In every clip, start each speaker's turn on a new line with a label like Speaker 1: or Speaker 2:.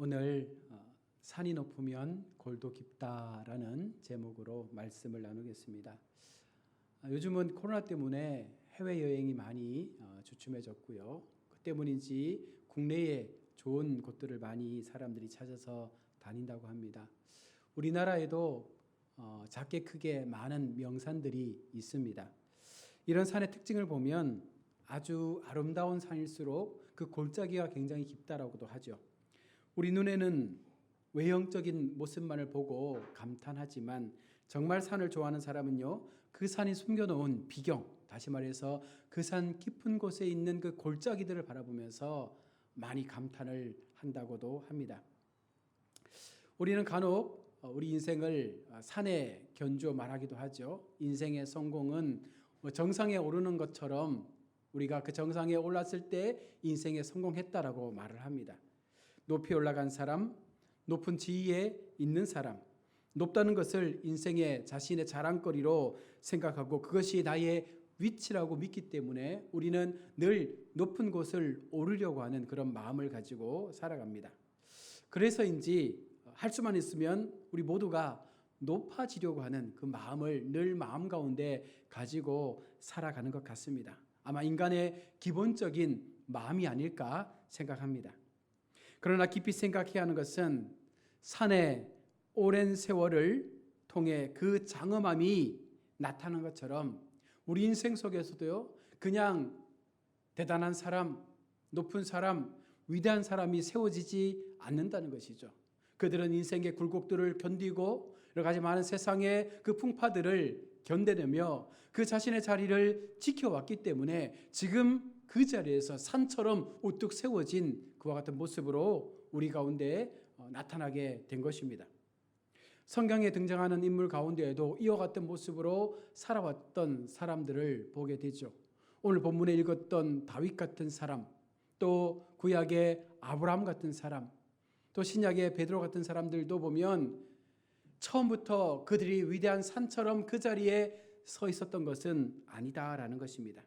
Speaker 1: 오늘 산이 높으면 골도 깊다라는 제목으로 말씀을 나누겠습니다. 요즘은 코로나 때문에 해외여행이 많이 주춤해졌고요. 그 때문인지 국내에 좋은 곳들을 많이 사람들이 찾아서 다닌다고 합니다. 우리나라에도 작게 크게 많은 명산들이 있습니다. 이런 산의 특징을 보면 아주 아름다운 산일수록 그 골짜기가 굉장히 깊다라고도 하죠. 우리 눈에는 외형적인 모습만을 보고 감탄하지만 정말 산을 좋아하는 사람은요, 그 산이 숨겨놓은 비경, 다시 말해서 그 산 깊은 곳에 있는 그 골짜기들을 바라보면서 많이 감탄을 한다고도 합니다. 우리는 간혹 우리 인생을 산에 견주어 말하기도 하죠. 인생의 성공은 정상에 오르는 것처럼 우리가 그 정상에 올랐을 때 인생에 성공했다라고 말을 합니다. 높이 올라간 사람, 높은 지위에 있는 사람, 높다는 것을 인생의 자신의 자랑거리로 생각하고 그것이 나의 위치라고 믿기 때문에 우리는 늘 높은 곳을 오르려고 하는 그런 마음을 가지고 살아갑니다. 그래서인지 할 수만 있으면 우리 모두가 높아지려고 하는 그 마음을 늘 마음 가운데 가지고 살아가는 것 같습니다. 아마 인간의 기본적인 마음이 아닐까 생각합니다. 그러나 깊이 생각해야 하는 것은 산의 오랜 세월을 통해 그 장엄함이 나타난 것처럼 우리 인생 속에서도요, 그냥 대단한 사람, 높은 사람, 위대한 사람이 세워지지 않는다는 것이죠. 그들은 인생의 굴곡들을 견디고 여러 가지 많은 세상의 그 풍파들을 견뎌내며 그 자신의 자리를 지켜왔기 때문에 지금 그 자리에서 산처럼 우뚝 세워진 그와 같은 모습으로 우리 가운데 나타나게 된 것입니다. 성경에 등장하는 인물 가운데에도 이와 같은 모습으로 살아왔던 사람들을 보게 되죠. 오늘 본문에 읽었던 다윗 같은 사람, 또 구약의 아브라함 같은 사람, 또 신약의 베드로 같은 사람들도 보면 처음부터 그들이 위대한 산처럼 그 자리에 서 있었던 것은 아니다라는 것입니다.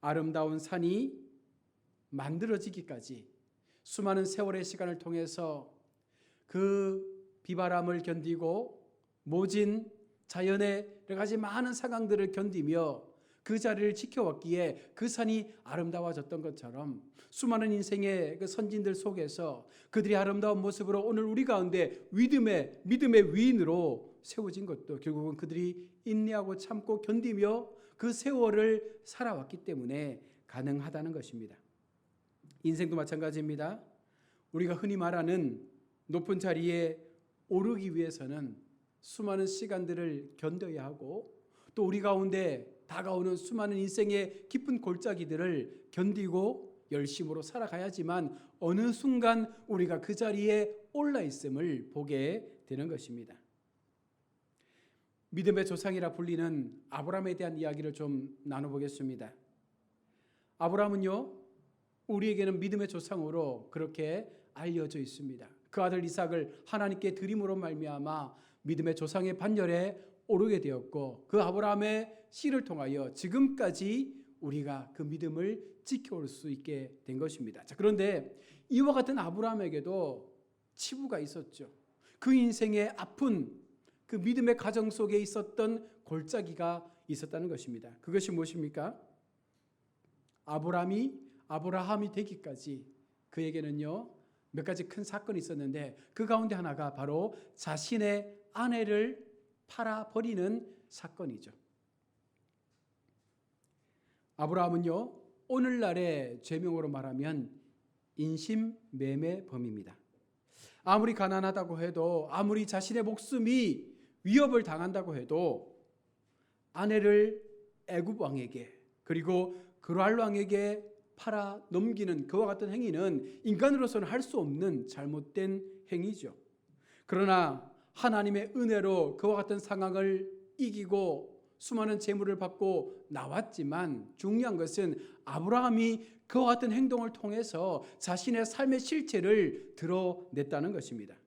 Speaker 1: 아름다운 산이 만들어지기까지 수많은 세월의 시간을 통해서 그 비바람을 견디고 모진 자연의 여러 가지 많은 상황들을 견디며 그 자리를 지켜왔기에 그 산이 아름다워졌던 것처럼 수많은 인생의 그 선진들 속에서 그들이 아름다운 모습으로 오늘 우리 가운데 믿음의 위인으로 세워진 것도 결국은 그들이 인내하고 참고 견디며 그 세월을 살아왔기 때문에 가능하다는 것입니다. 인생도 마찬가지입니다. 우리가 흔히 말하는 높은 자리에 오르기 위해서는 수많은 시간들을 견뎌야 하고 또 우리 가운데 다가오는 수많은 인생의 깊은 골짜기들을 견디고 열심으로 살아가야지만 어느 순간 우리가 그 자리에 올라 있음을 보게 되는 것입니다. 믿음의 조상이라 불리는 아브라함에 대한 이야기를 좀 나눠보겠습니다. 아브라함은요, 우리에게는 믿음의 조상으로 그렇게 알려져 있습니다. 그 아들 이삭을 하나님께 드림으로 말미암아 믿음의 조상의 반열에 오르게 되었고 그 아브라함의 씨를 통하여 지금까지 우리가 그 믿음을 지켜올 수 있게 된 것입니다. 자, 그런데 이와 같은 아브라함에게도 치부가 있었죠. 그 인생의 아픈 그 믿음의 가정 속에 있었던 골짜기가 있었다는 것입니다. 그것이 무엇입니까? 아브라함이 되기까지 그에게는요, 몇 가지 큰 사건이 있었는데 그 가운데 하나가 바로 자신의 아내를 팔아버리는 사건이죠. 아브라함은요, 오늘날의 죄명으로 말하면 인신매매범입니다. 아무리 가난하다고 해도 아무리 자신의 목숨이 위협을 당한다고 해도 아내를 애굽 왕에게 그리고 그랄 왕에게 팔아 넘기는 그와 같은 행위는 인간으로서는 할 수 없는 잘못된 행위죠. 그러나 하나님의 은혜로 그와 같은 상황을 이기고 수많은 재물을 받고 나왔지만 중요한 것은 아브라함이 그와 같은 행동을 통해서 자신의 삶의 실체를 드러냈다는 것입니다.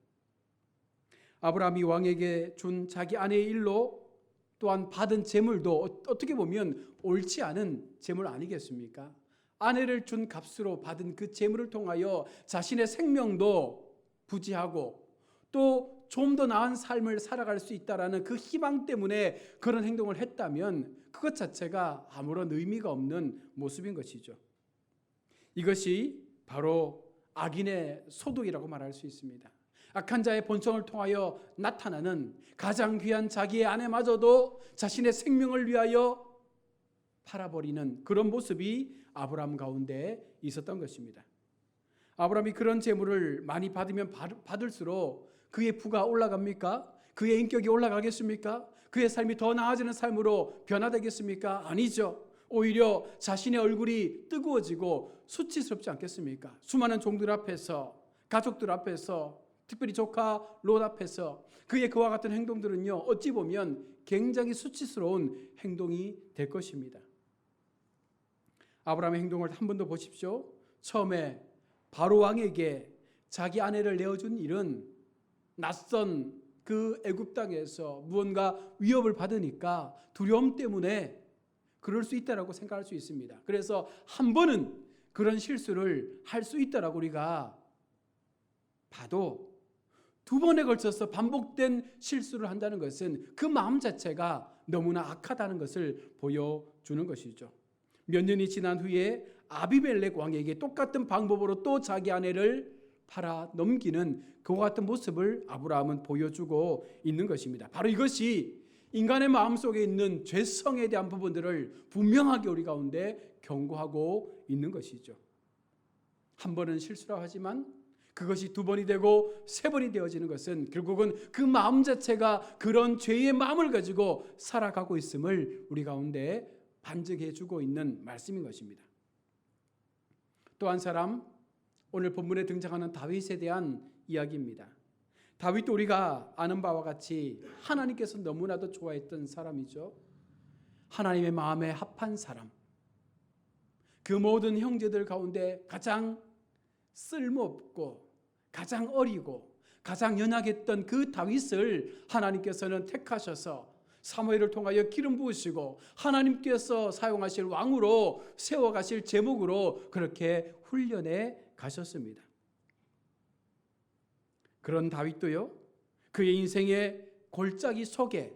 Speaker 1: 아브라함이 왕에게 준 자기 아내의 일로 또한 받은 재물도 어떻게 보면 옳지 않은 재물 아니겠습니까? 아내를 준 값으로 받은 그 재물을 통하여 자신의 생명도 부지하고 또 좀 더 나은 삶을 살아갈 수 있다라는 그 희망 때문에 그런 행동을 했다면 그것 자체가 아무런 의미가 없는 모습인 것이죠. 이것이 바로 악인의 소득이라고 말할 수 있습니다. 악한 자의 본성을 통하여 나타나는 가장 귀한 자기의 아내마저도 자신의 생명을 위하여 팔아버리는 그런 모습이 아브라함 가운데 있었던 것입니다. 아브라함이 그런 재물을 많이 받으면 받을수록 그의 부가 올라갑니까? 그의 인격이 올라가겠습니까? 그의 삶이 더 나아지는 삶으로 변화되겠습니까? 아니죠. 오히려 자신의 얼굴이 뜨거워지고 수치스럽지 않겠습니까? 수많은 종들 앞에서, 가족들 앞에서, 특별히 조카 롯 앞에서 그의 그와 같은 행동들은요, 어찌 보면 굉장히 수치스러운 행동이 될 것입니다. 아브라함의 행동을 한 번 더 보십시오. 처음에 바로 왕에게 자기 아내를 내어준 일은 낯선 그 애굽 땅에서 무언가 위협을 받으니까 두려움 때문에 그럴 수 있다라고 생각할 수 있습니다. 그래서 한 번은 그런 실수를 할 수 있다라고 우리가 봐도 두 번에 걸쳐서 반복된 실수를 한다는 것은 그 마음 자체가 너무나 악하다는 것을 보여주는 것이죠. 몇 년이 지난 후에 아비멜렉 왕에게 똑같은 방법으로 또 자기 아내를 팔아 넘기는 그와 같은 모습을 아브라함은 보여주고 있는 것입니다. 바로 이것이 인간의 마음속에 있는 죄성에 대한 부분들을 분명하게 우리 가운데 경고하고 있는 것이죠. 한 번은 실수라고 하지만 그것이 두 번이 되고 세 번이 되어지는 것은 결국은 그 마음 자체가 그런 죄의 마음을 가지고 살아가고 있음을 우리 가운데 반증해 주고 있는 말씀인 것입니다. 또 한 사람, 오늘 본문에 등장하는 다윗에 대한 이야기입니다. 다윗도 우리가 아는 바와 같이 하나님께서 너무나도 좋아했던 사람이죠. 하나님의 마음에 합한 사람. 그 모든 형제들 가운데 가장 쓸모없고 가장 어리고 가장 연약했던 그 다윗을 하나님께서는 택하셔서 사무엘을 통하여 기름 부으시고 하나님께서 사용하실 왕으로 세워가실 제목으로 그렇게 훈련해 가셨습니다. 그런 다윗도요, 그의 인생의 골짜기 속에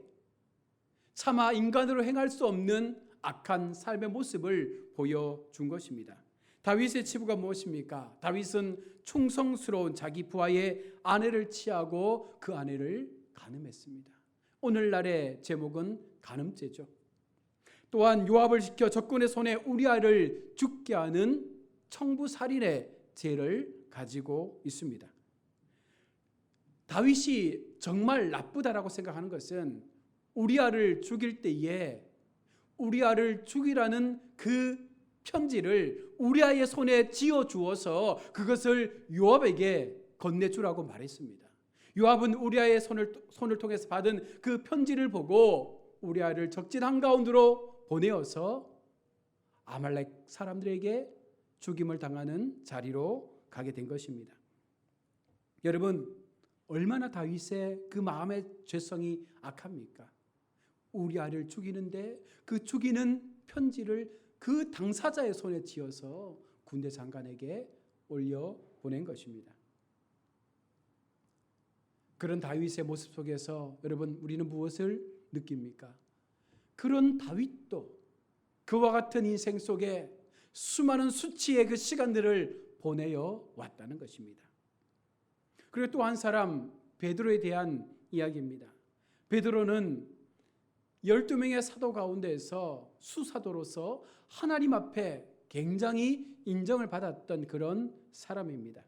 Speaker 1: 차마 인간으로 행할 수 없는 악한 삶의 모습을 보여준 것입니다. 다윗의 치부가 무엇입니까? 다윗은 충성스러운 자기 부하의 아내를 취하고 그 아내를 간음했습니다. 오늘날의 제목은 간음죄죠. 또한 요압을 시켜 적군의 손에 우리아를 죽게 하는 청부살인의 죄를 가지고 있습니다. 다윗이 정말 나쁘다라고 생각하는 것은 우리아를 죽일 때에 우리아를 죽이라는 그 편지를 우리아의 손에 쥐어 주어서 그것을 요압에게 건네주라고 말했습니다. 요압은 우리아의 손을 통해서 받은 그 편지를 보고 우리아를 적진 한가운데로 보내어서 아말렉 사람들에게 죽임을 당하는 자리로 가게 된 것입니다. 여러분, 얼마나 다윗의 그 마음의 죄성이 악합니까? 우리아를 죽이는데 그 죽이는 편지를 그 당사자의 손에 쥐어서 군대 장관에게 올려 보낸 것입니다. 그런 다윗의 모습 속에서 여러분, 우리는 무엇을 느낍니까? 그런 다윗도 그와 같은 인생 속에 수많은 수치의 그 시간들을 보내어 왔다는 것입니다. 그리고 또 한 사람, 베드로에 대한 이야기입니다. 베드로는 12명의 사도 가운데에서 수사도로서 하나님 앞에 굉장히 인정을 받았던 그런 사람입니다.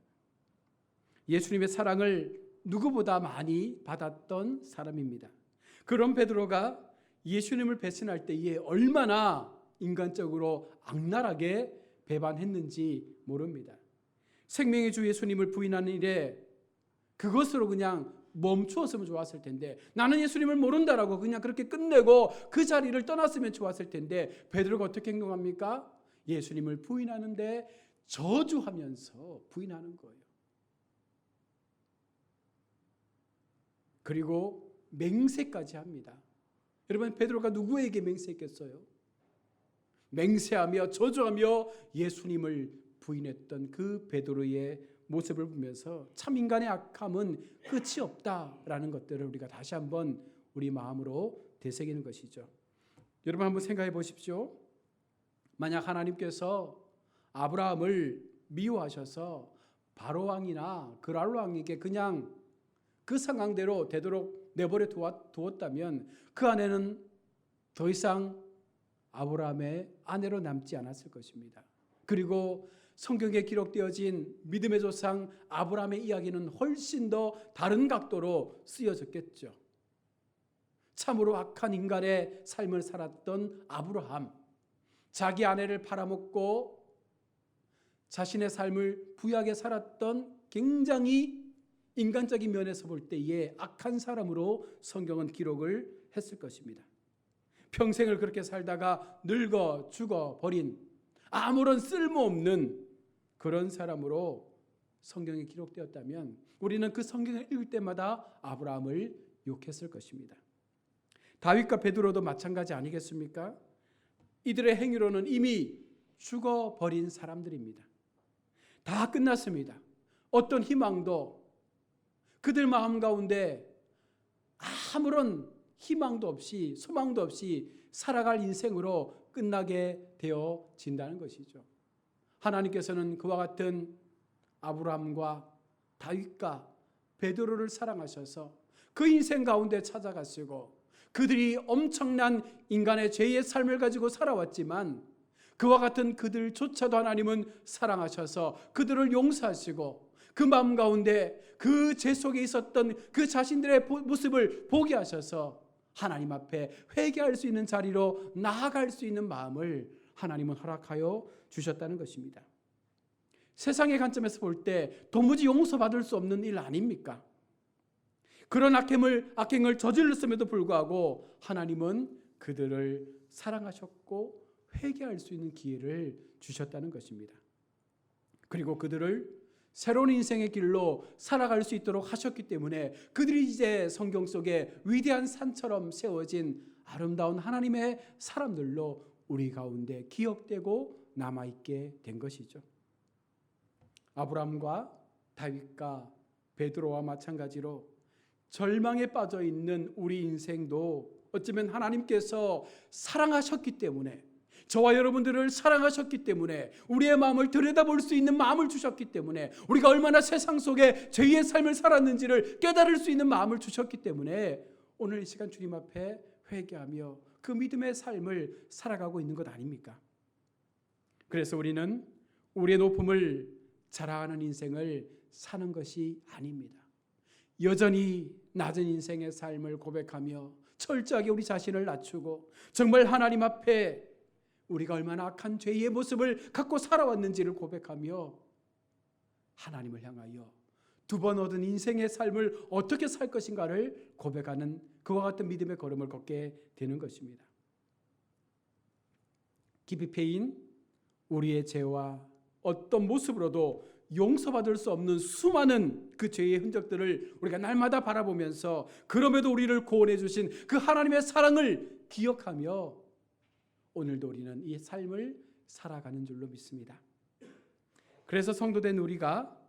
Speaker 1: 예수님의 사랑을 누구보다 많이 받았던 사람입니다. 그런 베드로가 예수님을 배신할 때에 얼마나 인간적으로 악랄하게 배반했는지 모릅니다. 생명의 주 예수님을 부인하는 일에 그것으로 그냥 멈추었으면 좋았을 텐데, 나는 예수님을 모른다라고 그냥 그렇게 끝내고 그 자리를 떠났으면 좋았을 텐데, 베드로가 어떻게 행동합니까? 예수님을 부인하는데 저주하면서 부인하는 거예요. 그리고 맹세까지 합니다. 여러분, 베드로가 누구에게 맹세했겠어요? 맹세하며 저주하며 예수님을 부인했던 그 베드로의 모습을 보면서 참 인간의 악함은 끝이 없다라는 것들을 우리가 다시 한번 우리 마음으로 되새기는 것이죠. 여러분 한번 생각해 보십시오. 만약 하나님께서 아브라함을 미워하셔서 바로 왕이나 그랄로 왕에게 그냥 그 상황대로 되도록 내버려 두었다면 그 아내는 더 이상 아브라함의 아내로 남지 않았을 것입니다. 그리고 성경에 기록되어진 믿음의 조상 아브라함의 이야기는 훨씬 더 다른 각도로 쓰여졌겠죠. 참으로 악한 인간의 삶을 살았던 아브라함, 자기 아내를 팔아먹고 자신의 삶을 부유하게 살았던 굉장히 인간적인 면에서 볼 때에 악한 사람으로 성경은 기록을 했을 것입니다. 평생을 그렇게 살다가 늙어 죽어 버린 아무런 쓸모없는 그런 사람으로 성경에 기록되었다면 우리는 그 성경을 읽을 때마다 아브라함을 욕했을 것입니다. 다윗과 베드로도 마찬가지 아니겠습니까? 이들의 행위로는 이미 죽어버린 사람들입니다. 다 끝났습니다. 어떤 희망도 그들 마음 가운데 아무런 희망도 없이 소망도 없이 살아갈 인생으로 끝나게 되어진다는 것이죠. 하나님께서는 그와 같은 아브라함과 다윗과 베드로를 사랑하셔서 그 인생 가운데 찾아가시고 그들이 엄청난 인간의 죄의 삶을 가지고 살아왔지만 그와 같은 그들조차도 하나님은 사랑하셔서 그들을 용서하시고 그 마음 가운데 그 죄 속에 있었던 그 자신들의 모습을 보게 하셔서 하나님 앞에 회개할 수 있는 자리로 나아갈 수 있는 마음을 하나님은 허락하여 주셨다는 것입니다. 세상의 관점에서 볼 때 도무지 용서받을 수 없는 일 아닙니까? 그런 악행을 저질렀음에도 불구하고 하나님은 그들을 사랑하셨고 회개할 수 있는 기회를 주셨다는 것입니다. 그리고 그들을 새로운 인생의 길로 살아갈 수 있도록 하셨기 때문에 그들이 이제 성경 속에 위대한 산처럼 세워진 아름다운 하나님의 사람들로 우리 가운데 기억되고 남아있게 된 것이죠. 아브라함과 다윗과 베드로와 마찬가지로 절망에 빠져 있는 우리 인생도 어쩌면 하나님께서 사랑하셨기 때문에 저와 여러분들을 사랑하셨기 때문에 우리의 마음을 들여다볼 수 있는 마음을 주셨기 때문에 우리가 얼마나 세상 속에 죄의 삶을 살았는지를 깨달을 수 있는 마음을 주셨기 때문에 오늘 이 시간 주님 앞에 회개하며 그 믿음의 삶을 살아가고 있는 것 아닙니까? 그래서 우리는 우리의 높음을 자랑하는 인생을 사는 것이 아닙니다. 여전히 낮은 인생의 삶을 고백하며 철저하게 우리 자신을 낮추고 정말 하나님 앞에 우리가 얼마나 악한 죄의 모습을 갖고 살아왔는지를 고백하며 하나님을 향하여 두 번 얻은 인생의 삶을 어떻게 살 것인가를 고백하는 그와 같은 믿음의 걸음을 걷게 되는 것입니다. 깊이 패인 우리의 죄와 어떤 모습으로도 용서받을 수 없는 수많은 그 죄의 흔적들을 우리가 날마다 바라보면서 그럼에도 우리를 구원해 주신 그 하나님의 사랑을 기억하며 오늘도 우리는 이 삶을 살아가는 줄로 믿습니다. 그래서 성도된 우리가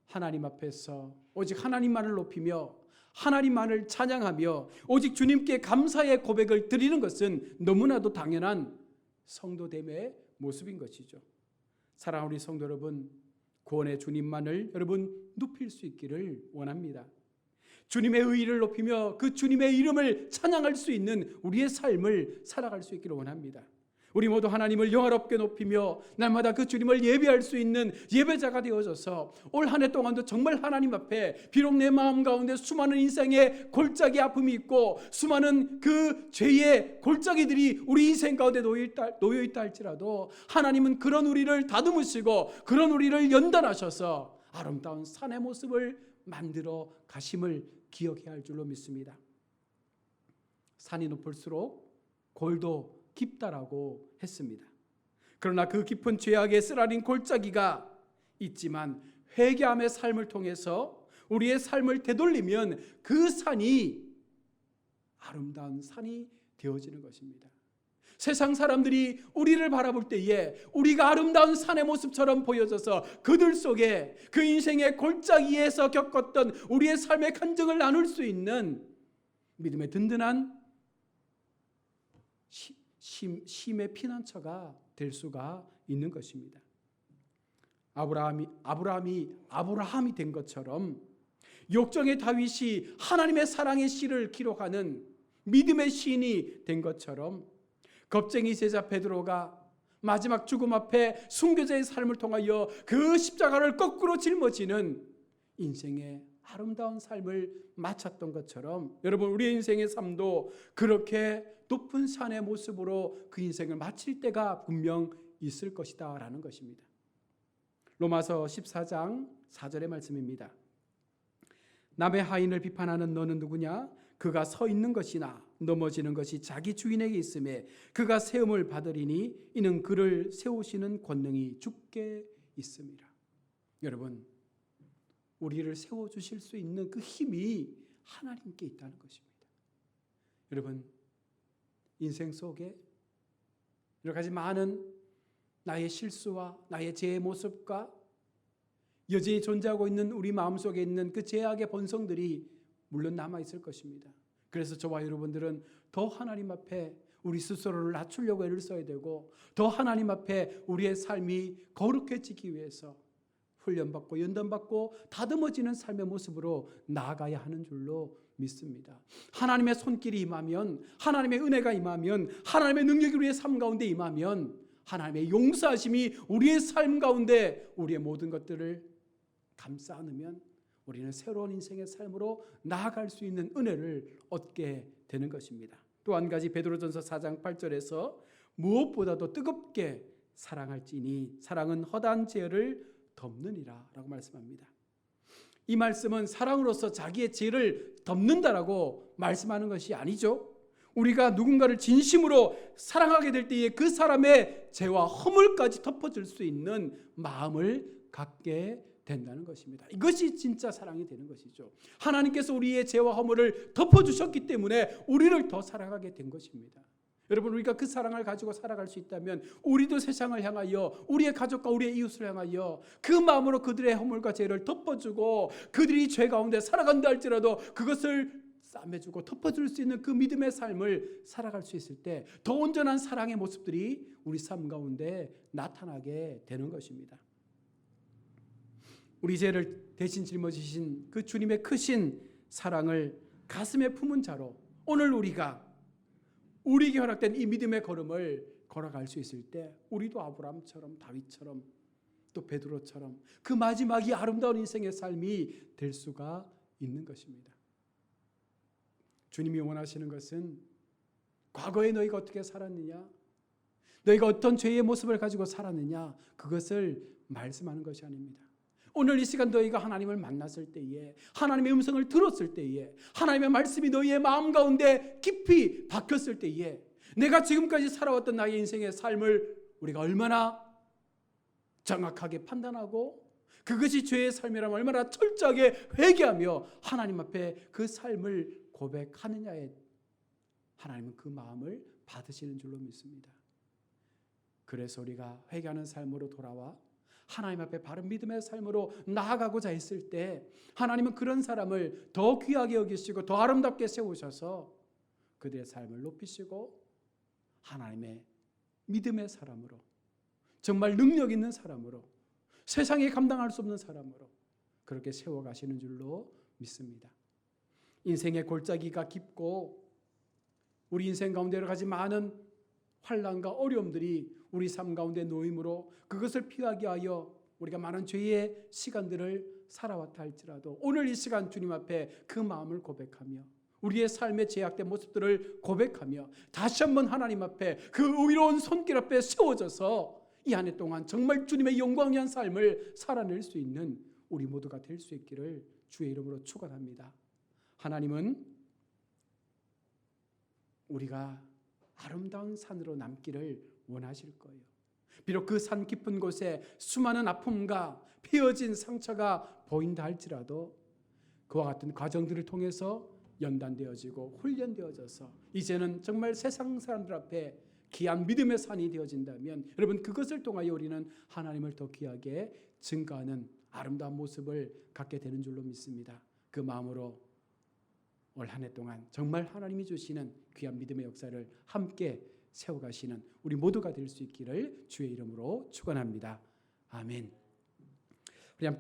Speaker 1: 하나님 앞에서 오직 하나님만을 높이며 하나님만을 찬양하며 오직 주님께 감사의 고백을 드리는 것은 너무나도 당연한 성도됨의 모습인 것이죠. 사랑하는 우리 성도 여러분, 구원의 주님만을 여러분 높일 수 있기를 원합니다. 주님의 의의를 높이며 그 주님의 이름을 찬양할 수 있는 우리의 삶을 살아갈 수 있기를 원합니다. 우리 모두 하나님을 영화롭게 높이며 날마다 그 주님을 예배할 수 있는 예배자가 되어져서 올 한 해 동안도 정말 하나님 앞에 비록 내 마음 가운데 수많은 인생의 골짜기 아픔이 있고 수많은 그 죄의 골짜기들이 우리 인생 가운데 놓여있다 할지라도 하나님은 그런 우리를 다듬으시고 그런 우리를 연단하셔서 아름다운 산의 모습을 만들어 가심을 기억해야 할 줄로 믿습니다. 산이 높을수록 골도 깊다라고 했습니다. 그러나 그 깊은 죄악의 쓰라린 골짜기가 있지만 회개함의 삶을 통해서 우리의 삶을 되돌리면 그 산이 아름다운 산이 되어지는 것입니다. 세상 사람들이 우리를 바라볼 때에 우리가 아름다운 산의 모습처럼 보여져서 그들 속에 그 인생의 골짜기에서 겪었던 우리의 삶의 간증을 나눌 수 있는 믿음의 든든한 힘의 피난처가 될 수가 있는 것입니다. 아브라함이 된 것처럼 욕정의 다윗이 하나님의 사랑의 시를 기록하는 믿음의 시인이 된 것처럼 겁쟁이 제자 베드로가 마지막 죽음 앞에 순교자의 삶을 통하여 그 십자가를 거꾸로 짊어지는 인생의 아름다운 삶을 마쳤던 것처럼 여러분, 우리의 인생의 삶도 그렇게 높은 산의 모습으로 그 인생을 마칠 때가 분명 있을 것이다 라는 것입니다. 로마서 14장 4절의 말씀입니다. 남의 하인을 비판하는 너는 누구냐? 그가 서 있는 것이나 넘어지는 것이 자기 주인에게 있음에 그가 세움을 받으리니 이는 그를 세우시는 권능이 주께 있음이라. 여러분, 우리를 세워주실 수 있는 그 힘이 하나님께 있다는 것입니다. 여러분, 인생 속에 여러 가지 많은 나의 실수와 나의 죄의 모습과 여전히 존재하고 있는 우리 마음속에 있는 그 죄악의 본성들이 물론 남아있을 것입니다. 그래서 저와 여러분들은 더 하나님 앞에 우리 스스로를 낮추려고 애를 써야 되고 더 하나님 앞에 우리의 삶이 거룩해지기 위해서 훈련받고 연단받고 다듬어지는 삶의 모습으로 나아가야 하는 줄로 믿습니다. 하나님의 손길이 임하면, 하나님의 은혜가 임하면, 하나님의 능력이 우리의 삶 가운데 임하면 하나님의 용서하심이 우리의 삶 가운데 우리의 모든 것들을 감싸 안으면 우리는 새로운 인생의 삶으로 나아갈 수 있는 은혜를 얻게 되는 것입니다. 또 한 가지 베드로전서 4장 8절에서 무엇보다도 뜨겁게 사랑할지니 사랑은 허다한 죄를 덮느니라 라고 말씀합니다. 이 말씀은 사랑으로서 자기의 죄를 덮는다라고 말씀하는 것이 아니죠. 우리가 누군가를 진심으로 사랑하게 될 때에 그 사람의 죄와 허물까지 덮어줄 수 있는 마음을 갖게 된다는 것입니다. 이것이 진짜 사랑이 되는 것이죠. 하나님께서 우리의 죄와 허물을 덮어주셨기 때문에 우리를 더 사랑하게 된 것입니다. 여러분, 우리가 그 사랑을 가지고 살아갈 수 있다면 우리도 세상을 향하여 우리의 가족과 우리의 이웃을 향하여 그 마음으로 그들의 허물과 죄를 덮어주고 그들이 죄 가운데 살아간다 할지라도 그것을 싸매주고 덮어줄 수 있는 그 믿음의 삶을 살아갈 수 있을 때 더 온전한 사랑의 모습들이 우리 삶 가운데 나타나게 되는 것입니다. 우리 죄를 대신 짊어지신 그 주님의 크신 사랑을 가슴에 품은 자로 오늘 우리가 우리에게 허락된 이 믿음의 걸음을 걸어갈 수 있을 때 우리도 아브라함처럼 다윗처럼 또 베드로처럼 그 마지막이 아름다운 인생의 삶이 될 수가 있는 것입니다. 주님이 원하시는 것은 과거에 너희가 어떻게 살았느냐, 너희가 어떤 죄의 모습을 가지고 살았느냐, 그것을 말씀하는 것이 아닙니다. 오늘 이 시간 너희가 하나님을 만났을 때에, 하나님의 음성을 들었을 때에, 하나님의 말씀이 너희의 마음 가운데 깊이 박혔을 때에 내가 지금까지 살아왔던 나의 인생의 삶을 우리가 얼마나 정확하게 판단하고 그것이 죄의 삶이라면 얼마나 철저하게 회개하며 하나님 앞에 그 삶을 고백하느냐에 하나님은 그 마음을 받으시는 줄로 믿습니다. 그래서 우리가 회개하는 삶으로 돌아와 하나님 앞에 바른 믿음의 삶으로 나아가고자 했을 때 하나님은 그런 사람을 더 귀하게 여기시고 더 아름답게 세우셔서 그들의 삶을 높이시고 하나님의 믿음의 사람으로, 정말 능력 있는 사람으로, 세상에 감당할 수 없는 사람으로 그렇게 세워가시는 줄로 믿습니다. 인생의 골짜기가 깊고 우리 인생 가운데 여러 가지 많은 환난과 어려움들이 우리 삶 가운데 놓임으로 그것을 피하기 위하여 우리가 많은 죄의 시간들을 살아왔다 할지라도 오늘 이 시간 주님 앞에 그 마음을 고백하며 우리의 삶의 죄악된 모습들을 고백하며 다시 한번 하나님 앞에 그 의로운 손길 앞에 세워져서 이 한 해 동안 정말 주님의 영광이한 삶을 살아낼 수 있는 우리 모두가 될 수 있기를 주의 이름으로 축원합니다. 하나님은 우리가 아름다운 산으로 남기를 원하실 거예요. 비록 그 산 깊은 곳에 수많은 아픔과 피어진 상처가 보인다 할지라도 그와 같은 과정들을 통해서 연단되어지고 훈련되어져서 이제는 정말 세상 사람들 앞에 귀한 믿음의 산이 되어진다면 여러분 그것을 통하여 우리는 하나님을 더 귀하게 증거하는 아름다운 모습을 갖게 되는 줄로 믿습니다. 그 마음으로 올 한 해 동안 정말 하나님이 주시는 귀한 믿음의 역사를 함께 세워가시는 우리 모두가 될 수 있기를 주의 이름으로 축원합니다. 아멘. 우리 함께